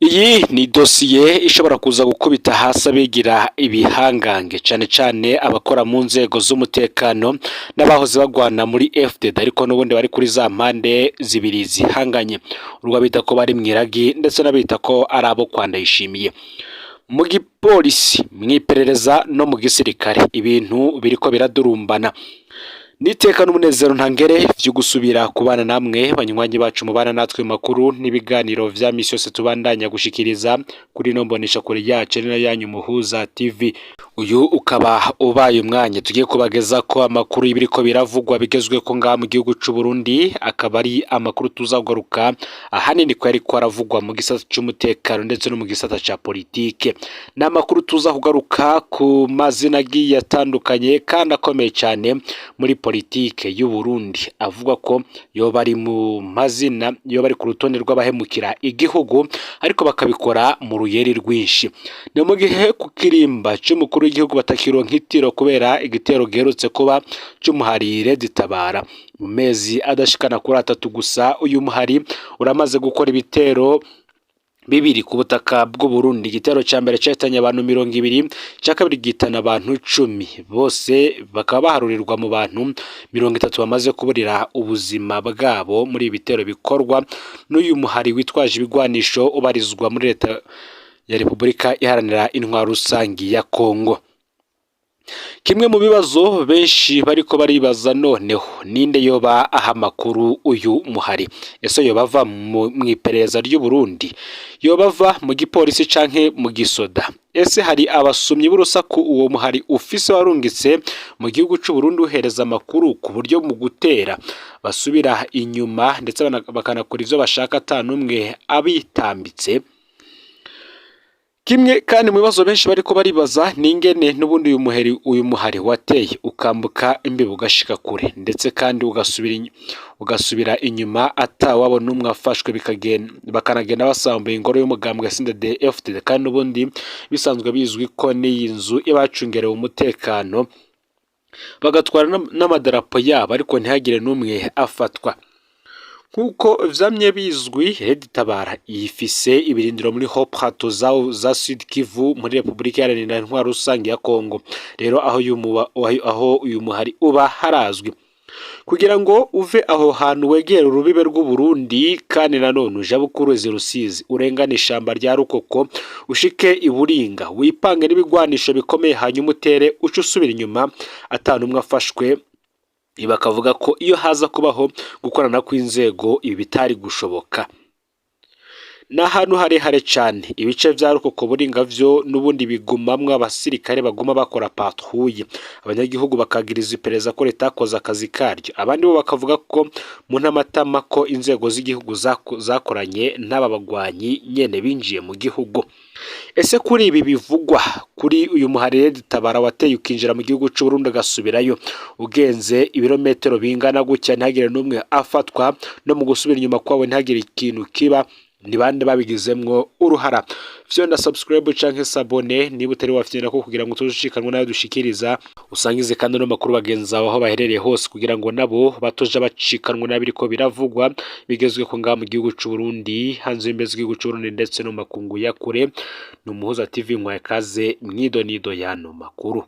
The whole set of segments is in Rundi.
Iyi ni dosiye ishobora kuza gukubita hasi abigira ibihangange cyane cyane abakora mu nzego z'umutekano n'abahoze bagwana muri FDD ariko n'ubundi bari kuri za mpande zibiri zihanganye, urwo bita ko bari mwiragi ndetse n'abita ko ari abo kwandayishimiye. Mu gipolisi, mwiperereza no mu gisirikare ibintu biriko biradurumbana. Niteka n'umunezero ntangere vyo gusubira kubana namwe banywanyi bacu mubana natwe makuru n'ibiganiro vya misi yose tubandanya gushikiriza kuri no mbonesha kure yacu na yanyu Muhuza TV. Uyu ukaba ubaye umwanya tugiye kubageza ko amakuru y'ibiriko biravugwa bigezwe ko ngaha mu gihugu c'u Burundi, akaba ari amakuru tuzagaruka ahanini ko yari ko aravugwa mu gisata c'umutekano ndetse no mu gisata ca politike. N'amakuru tuza kugaruka ku mazina agiye atandukanye kandi akomeye cyane muri politike y'u Burundi, avuga ko yoba ari mu mazina yoba ari ku rutonde rw'abahemukira igihugu ariko bakabikora mu ruyeri rwinshi. Ni mu gihe ku kirimba c'umukuru w'igihugu batakironka itiro kubera igitero giherutse kuba c'umuhari RED-TABARA mu mezi adashikana kuri 3 gusa. Uyu muhari uramaze gukora ibitero bibiri ku butaka bw'u Burundi. Igitero ca mbere cyahitanye abantu 200, cya kabiri gitana abantu 10, bose bakaba baharurirwa mu bantu 30 bamaze kuburira ubuzima bwabo muri ibitero bikorwa n'uyu muhari witwaje ibigwanisho ubarizwa muri leta ya Repubulika Iharanira Intwaro Rusangi ya Kongo. Kimwe mu bibazo benshi bariko baribaza noneho, ninde yoba aha makuru uyu muhari? Ese yoba ava mu iperereza ry'u Burundi, yoba ava mu gipolisi canke mu gisoda? Ese hari abasumyi b'urusaku uwo muhari ufise warungitse mu gihugu c'u Burundi uhereza amakuru ku buryo mu gutera basubira inyuma ndetse bakanakora ivyo bashaka atanumwe abitambitse? Kimwe kandi mu bibazo benshi bariko baribaza ningene n'ubundi uyu muhari wateye ukambuka imbibe ugashika kure ndetse kandi ugasubira inyuma atawabo numwe afashwe bakanagenda basambuye ingoro y'umugambwe FDD kandi n'ubundi bisanzwe bizwi ko n'iyi nzu ibacungerewe umutekano bagatwara n'amadarapo yabo ariko ntihagire n'umwe afatwa. Nkuko vyamye bizwi, RED-TABARA ifise ibirindiro muri Haut Plateau za Sud Kivu muri Repubulika Iharanira Intwaro Rusangi ya Kongo. Rero aho uyu muhari uba harazwi. Kugira ngo uve aho hantu wegera urubibe rw'u Burundi kandi nanone uje bukuruzi Rusizi urengana ishamba rya Rukoko ushike iburinga wipange n'ibigwanisho bikomeye hanyuma utere uca usubira inyuma atanumwe afashwe. Bakavuga ko iyo haza kubaho gukorana kw'inzego ibi bitari gushoboka. N'ahantu harehare cyane ibice vya Rukoko buringa vyo n'ubundi bigumamwe abasirikare baguma bakora patrouille, abanyagihugu bakagiriza iperereza ko leta yakoze akazi karyo. Abandi bo bakavuga ko mu ntamatama ko inzego z'igihugu zakoranye n'aba bagwanyi nyene binjiye mu gihugu. Ese kuri ibi bivugwa kuri uyu muhari RED-TABARA wateye ukinjira mu gihugu c'u Burundi agasubirayo ugenze ibirometero bingana gutya ntihagire n'umwe afatwa, no mu gusubira inyuma kwawe ntihagire ikintu kiba, ni bande babigizemwo uruhara? Vyonda subscribe canke sabone niba utari wafitira ko kugira ngo tuzushikanwe nayo dushikiriza, usangize kandi no makuru bagenza aho baherereye hose kugira ngo nabo batoja bacikanwe nabiriko biravugwa bigezwe ko ngaha mu gihugu c'u Burundi, hanze y'imbezi y'igihugu c'u Burundi ndetse no makungu ya kure. Ni Muhuza TV nkwaye kaze mwidonido yano makuru.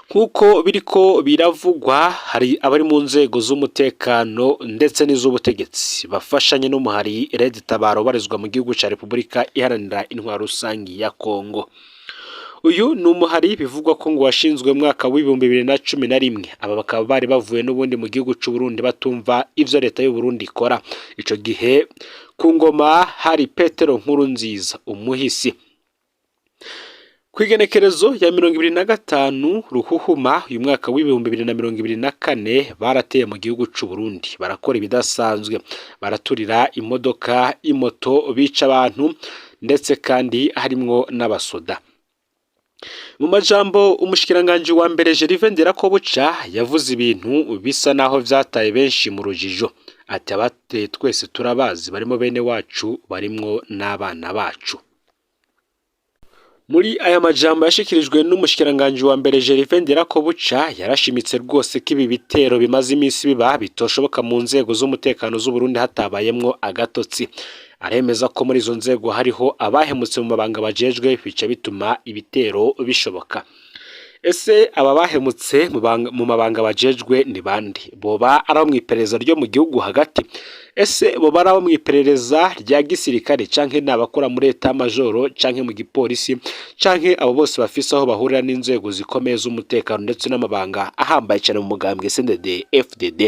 Nkuko biriko biravugwa, hari abari mu nzego z'umutekano ndetse n'iz'ubutegetsi bafashanye n'umuhari RED-TABARA ubarizwa mu gihugu ca Repubulika Iharanira Intwaro Rusangi ya Kongo. Uyu ni umuhari bivugwa ko ngo washinzwe mu mwaka w'2011. Aba bakaba bari bavuye n'ubundi mu gihugu c'u Burundi batumva ivyo leta y'u Burundi ikora. Ico gihe ku ngoma hari Petero Nkurunziza umuhisi. Kwigenekerezo ya 2025 Ruhuhuma uyu mwaka w'2024 barateye mu gihugu c'u Burundi barakora ibidasanzwe, baraturira imodoka imoto bica abantu ndetse kandi harimwo n'abasoda. Mu majambo umushikiranganje wa mbere Buca yavuze ibintu bisa naho vyataye benshi mu rujijo. Ati abateye twese turabazi, barimo bene wacu, barimwo n'abana bacu. Muri aya majambo yashikirijwe n'umushikiranganje wa mbere Buca yarashimitse rwose ko ibi bitero bimaze iminsi biba bitoshoboka mu nzego z'umutekano z'u Burundi hatabayemwo agatotsi. aremeza ko muri izo nzego hariho abahemutse mu mabanga bajejwe bica bituma ibitero bishoboka. Ese aba bahemutse mu mabanga bajejwe ni bande? Boba ari abo mw'iperereza ryo mu gihugu hagati? Ese boba ari abo mw'iperereza rya gisirikare canke n'abakora muri leta majoro canke mu gipolisi canke abo bose bafise aho bahurira n'inzego zikomeye z'umutekano ndetse n'amabanga ahambaye cyane mu mugambwe CNDD FDD?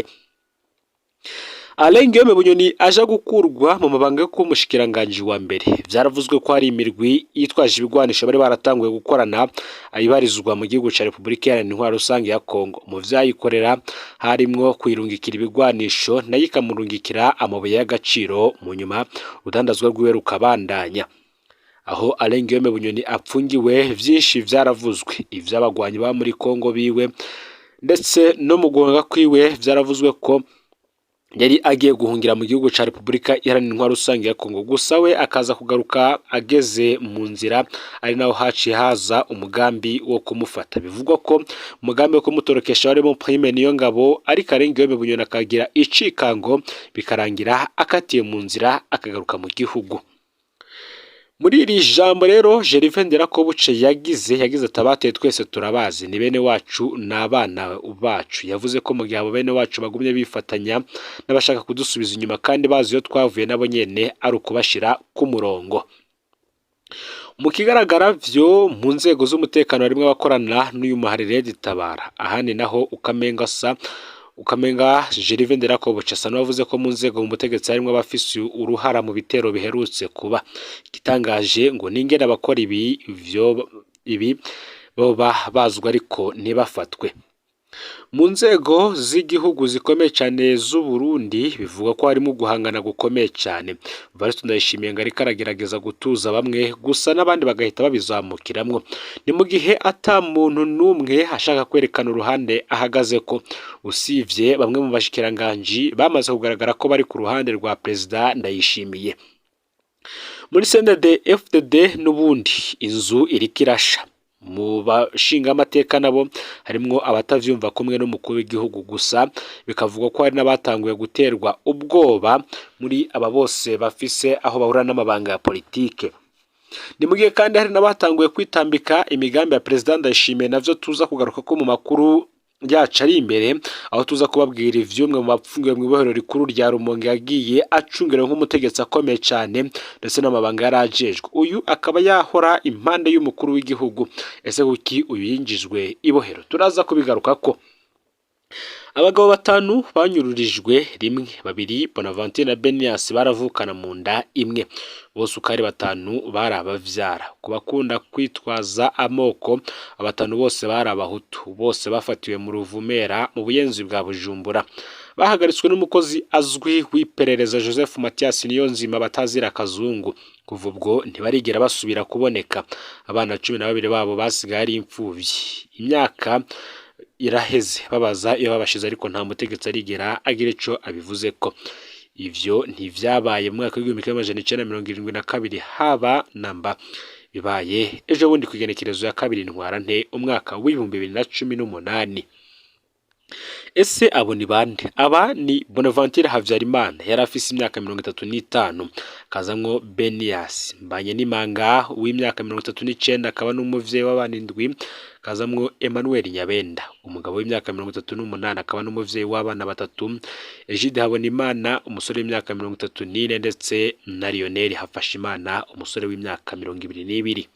Alengiyome Bunyoni aja gukurwa mu mabanga yo kumushikiranganji wa mbere. Vyaravuzwe ko hari imirwi yitwaje ibigwanisho bari baratanguye gukorana ayibarizwa mu gihugu ca Republika Iharanira Intwaro Rusange ya Kongo. Mu vyayikorera harimwo kwirungikira ibigwanisho nayo ikamurungikira amabuye y'agaciro, mu nyuma udandazwa rwiwe rukabandanya. Aho Alengiyome Bunyoni apfungiwe vyinshi vyaravuzwe, ivy'abagwanyi ba muri Kongo biwe ndetse no mu guhunga kwiwe vyaravuzwe ko yari agiye guhungira mu gihugu ca Republika Iharanira Intwaro Rusange ya Kongo. Gusa we akaza kugaruka ageze mu nzira, ari naho haciye haza umugambi wo kumufata. Bivugwa ko umugambi wo kumutorokesha warimo Prime Niyongabo, ariko Alengiyome Bunyoni akagira icikango bikarangira akatiye mu nzira akagaruka mu gihugu. Muri iri jambo rero Gervais Nderakobuce yagize atabateye twese turabazi, ni bene wacu n'abana bacu. Yavuze ko mu gihe abo bene wacu bagumye bifatanya n'abashaka kudusubiza inyuma kandi bazi yo twavuye nabo nyene ari ukubashira ku murongo. Mu kigaragara vyo mu nzego z'umutekano harimo abakorana n'uyu muhari RED-TABARA. Ahandi naho ukamenga Gervais Nderakobuce asa n'uwavuze ko mu nzego mu butegetsi harimo abafise uruhara mu bitero biherutse kuba. Igitangaje ngo ningene abakora ibi boba bazwa ariko ntibafatwe. Mu nzego z'igihugu zikomeye cyane z'u Burundi bivugwa ko harimo guhangana gukomeye cyane. Variste Ndayishimiye ngo ariko aragerageza gutuza bamwe, gusa n'abandi bagahita babizamukiramwo. Ni mu gihe ata muntu n'umwe ashaka kwerekana uruhande ahagaze ko, usivye bamwe mu bashikiranganji bamaze kugaragara ko bari ku ruhande rwa Perezida Ndayishimiye. Muri CNDD FDD n'ubundi inzu iriko irasha. Mu bashinga amateka nabo harimwo abatavyumva kumwe n'umukuru w'igihugu, gusa bikavugwa ko hari n'abatanguye guterwa ubwoba muri aba bose bafise aho bahura n'amabanga ya politike. Ni mu gihe kandi hari n'abatanguye kwitambika imigambi ya Perezida Ndayishimiye, navyo tuza kugaruka ko mu makuru yacu ari imbere, aho tuza kubabwira ivy'umwe mu bapfungiwe mu ibohero rikuru rya Rumonge yagiye acungerewe nk'umutegetsi akomeye cyane ndetse n'amabanga yarajejwe. Uyu akaba yahora impande y'umukuru w'igihugu. Ese kuki uyu yinjijwe ibohero? Turaza kubigaruka ko abagabo batanu banyururijwe rimwe, babiri Bonaventure na Benias baravukana mu nda imwe, bose uko ari batanu bari abavyara. Ku bakunda kwitwaza amoko, abatanu bose bari abahutu, bose bafatiwe mu Ruvumera mu buyenzi bwa Bujumbura. Bahagaritswe n'umukozi azwi w'iperereza Joseph Mathias Niyonzima batazira Kazungu. Kuva ubwo ntibarigera basubira kuboneka. Abana 12 babo basigaye ari imfuvyi. Imyaka iraheze babaza iyo babashize, ariko nta mutegetsi arigera agira ico abivuze ko. Ivyo ntivyabaye mu mwaka w'1972 haba namba, bibaye ejo bundi ku igenekerezo ya 2 Ntwarante umwaka w'2018. Ese abo ni bande? Aba ni Bonaventure Havyarimana, yari afise imyaka 35, kazamwo Benias Mbanyenimanga w'imyaka 39, akaba n'umuvyeyi w'abana 7, kazamwo Emmanuel Nyabenda umugabo w'imyaka 38, akaba n'umuvyeyi w'abana 3, Egide Habonimana umusore w'imyaka 34, ndetse na Lionel Hafashimana umusore w'imyaka 22.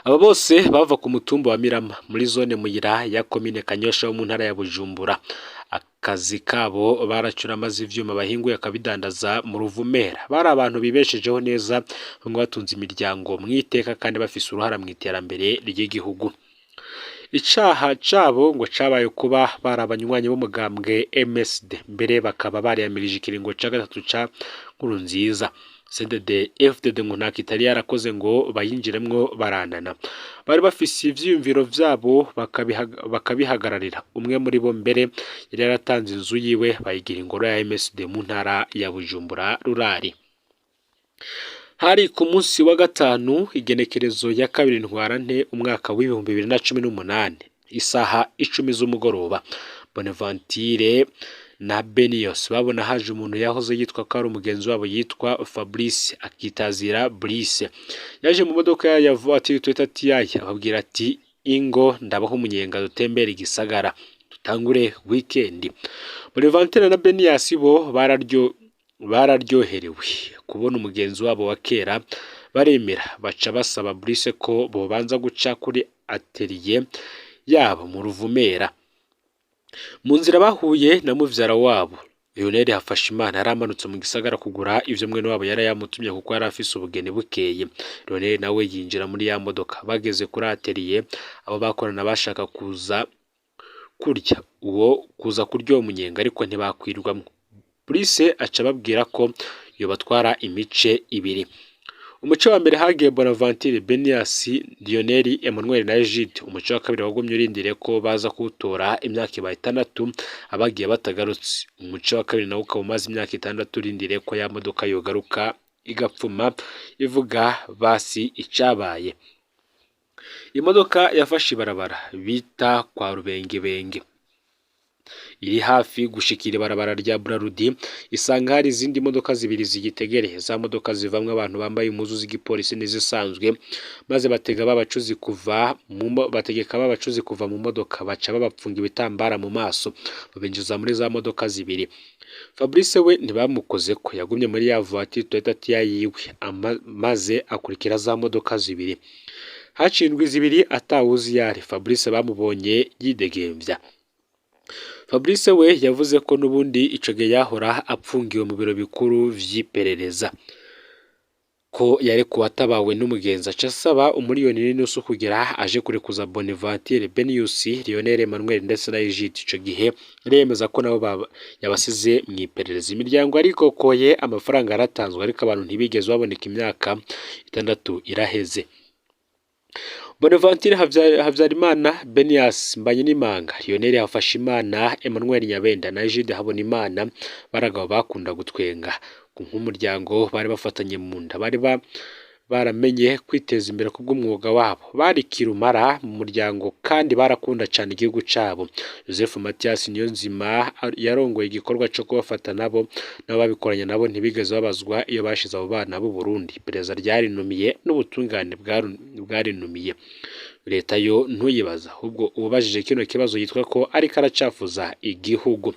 Aba bose bava ku mutumba wa Mirama muri zone Muyira ya komine Kanyosha wo mu ntara ya Bujumbura. Akazi kabo baracura amazi ivyuma bahinguye akabidandaza mu Ruvumera. Bari abantu bibeshejeho neza, bamwe batunze imiryango mwiteka kandi bafise uruhara mu iterambere ry'igihugu. Icaha cabo ngo cabaye kuba barabanywanyi b'umugambwe MSD, mbere bakaba bariyamirije ikiringo ca gatatu ca Nkurunziza. CNDD FDD ngo nta kitari yarakoze ngo bayinjiremwo baranana. Bari bafise ivyiyumviro vyabo bakabihagararira. Umwe muri bo mbere yari yaratanze inzu yiwe bayigira ingoro ya MSD mu ntara ya Bujumbura rurari. Hari ku munsi wa gatanu igenekerezo ya 2 Ntwarante umwaka w'2018 isaha 10 z'umugoroba, Bonaventure na Benios babona haje umuntu yahoze yitwa ko ari umugenzi wabo yitwa Fabrice akitazira Brice. Yaje mu modoka ya voiture Toyota TI ababwira ati ingo ndabaho umunyenga dutembera igisagara tutangure weekend. Bonaventure na Benios bo bararyoherewe kubona umugenzi wabo wa kera, baremera baca basaba Brice ko bobanza guca kuri atelier yabo mu Ruvumera. Mu nzira bahuye na muvyara wabo Lionel Hafashimana yaramanutse mu gisagara kugura ivyo mwene wabo yari yamutumye kuko yari afise ubugeni bukeye. Lionel nawe yinjira muri ya modoka, bageze kuri atelier abo bakorana bashaka kuza kurya uwo munyenga ariko ntibakwirwamwo. Brice aca babwira ko yobatwara imice ibiri. Umuco wa mbere hagiye Bonaventure, Benias, Lionel, Emmanuel na Egide. Umuco wa kabiri wagumye urindiriye ko baza kuwutora imyaka ibaye 6 abagiye batagarutse. Umuco wa kabiri nawo ukaba umaze imyaka 6 urindiriye ko ya modoka yogaruka igapfuma ivuga basi icabaye. Imodoka yafashe ibarabara bita kwa Rubengebenge, iri hafi gushikira ibarabara rya Brarudi, isanga hari izindi modoka zibiri zigitegereye. Za modoka zivamwe abantu bambaye impuzu z'igipolisi n'izisanzwe, maze bategeka babacuzi kuva mu modoka, baca babapfunga ibitambara mu maso babinjiza muri za modoka zibiri. Fabrice we ntibamukoze ko, yagumye muri ya voiture Toyota TI yiwe maze akurikira za modoka zibiri. Hacindwe zibiri atawuzi yari. Fabrice bamubonye yidegembya. Fabrice we yavuze ko nubundi ico gihe yahora apfungiwe mu biro bikuru vy'iperereza, ko yari kuwatabawe n'umugenzi aca asaba umuriyoni n'inusu kugira aje kurekuza Bonaventure, Benius, Lionel, Emmanuel ndetse na Egide. Ico gihe yemeza ko nabo yabasize mu iperereza. Imiryango ariko koye amafaranga aratanzwe ariko abantu ntibigeze baboneka imyaka 6 iraheze. Bonaventure Havyarimana, Benias Mbanyenimanga, Lionel Hafashimana, Emmanuel Nyabenda na Egide Habonimana baragabo bakunda gutwenga. Nk'umuryango bari bafatanye mu nda, bari baramenye kwiteza imbere kubw'umwuga wabo, bari kirumara mu muryango kandi barakunda cyane igihugu cabo. Joseph Mathias Niyonzima yarongoye igikorwa cyo kubafata nabo babikoranye nabo ntibigeze babazwa iyo bashize abo bana b'u Burundi. Iperereza ryarinumiye n'ubutungane bwarinumiye. Leta yo ntuyibaza, ahubwo ubajije kino kibazo yitwa ko ari karacafuza igihugu.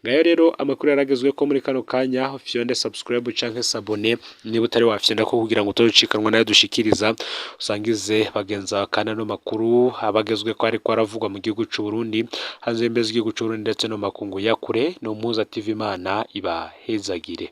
Ngayo rero amakuru yaragezwe ko muri kano kanya, fyonde subscribe canke sabone niba utari wafyenda ko kugira ngo utocikanwa nayo dushikiriza, usangize bagenza kana no makuru abagezwe ko ari kwaravugwa mu gihugu cy'u Burundi, hanze mbeze igihugu cy'u Burundi ndetse no makungu ya kure. No Muza TV Imana ibahezagire.